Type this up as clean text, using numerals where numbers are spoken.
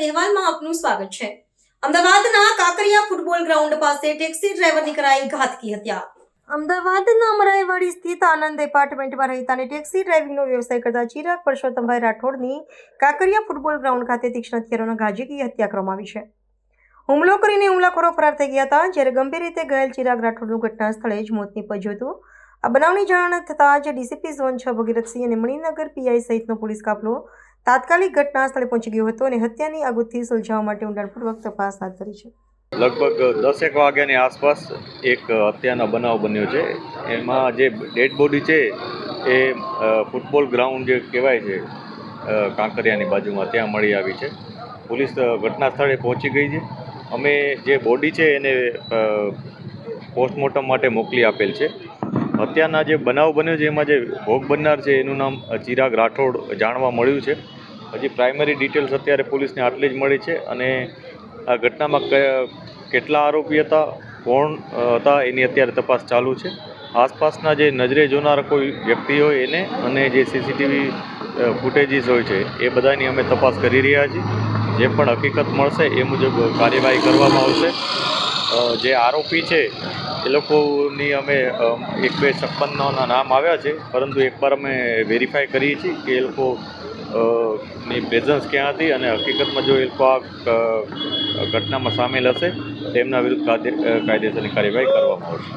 અહેવાલમાં આપનું સ્વાગત છે। અમદાવાદના કાંકરિયા ફૂટબોલ ગ્રાઉન્ડ પાસે ટેક્સી ડ્રાઈવરની કરાઈ ઘાતકી હત્યા। અમદાવાદના અમરાઈવાડી સ્થિત આનંદ એપાર્ટમેન્ટમાં રહેતા અને ટેક્સી ડ્રાઇવિંગનો વ્યવસાય કરતા ચિરાગ પરસોત્તમભાઈ રાઠોડની કાંકરિયા ફૂટબોલ ગ્રાઉન્ડ ખાતે તીક્ષ્ણ હથિયારોના ઘા ઝીકી હત્યા કરવામાં આવી છે। હુમલો કરીને હુમલાખોરો ફરાર થઈ ગયા હતા, જ્યારે ગંભીર રીતે ઘાયલ ચિરાગ રાઠોડનું ઘટના સ્થળે જ મોત નીપજ્યું હતું। આ બનાવની જાણ થતાં જ ડીસીપી ઝોન 6 ભગીરથસિંહ અને મણિનગર પીઆઈ સહિતનો પોલીસ કાફલો તાત્કાલિક ઘટના સ્થળે પહોંચી ગયો હતો અને હત્યાની આગોતરી સુલઝાવવા માટે ઊંડાણપૂર્વક તપાસ હાથ ધરી છે। લગભગ 10 વાગ્યાની આસપાસ એક હત્યાનો બનાવ બન્યો છે। એમાં જે ડેડ બોડી છે એ ફૂટબોલ ગ્રાઉન્ડ જે કહેવાય છે કાંકરિયાની બાજુમાં ત્યાં મળી આવી છે। પોલીસ ઘટના સ્થળે પહોંચી ગઈ છે। અમે જે બોડી છે એને પોસ્ટમોર્ટમ માટે મોકલી આપેલ છે। હત્યાના જે બનાવ બન્યો છે એમાં જે ભોગ બનનાર છે એનું નામ ચિરાગ રાઠોડ જાણવા મળ્યું છે। હજી પ્રાઇમરી ડિટેલ્સ અત્યારે પોલીસને આટલી જ મળી છે અને આ ઘટનામાં કેટલા આરોપી હતા, કોણ હતા એની અત્યારે તપાસ ચાલુ છે। આસપાસના જે નજરે જોનાર કોઈ વ્યક્તિ હોય એને અને જે સીસીટીવી ફૂટેજીસ હોય છે એ બધાની અમે તપાસ કરી રહ્યા છીએ। જે પણ હકીકત મળશે એ મુજબ કાર્યવાહી કરવામાં આવશે। જે આરોપી છે એ લોકોની અમે 1-2 56ના નામ આવ્યા છે, પરંતુ એકવાર અમે વેરીફાઈ કરીએ છીએ કે એ લોકો ની પ્રેઝન્સ ક્યાં હતી અને હકીકતમાં જો એ લોકો આ ઘટનામાં સામેલ હશે તો એમના વિરુદ્ધ કાયદેસરની કાર્યવાહી કરવામાં આવશે।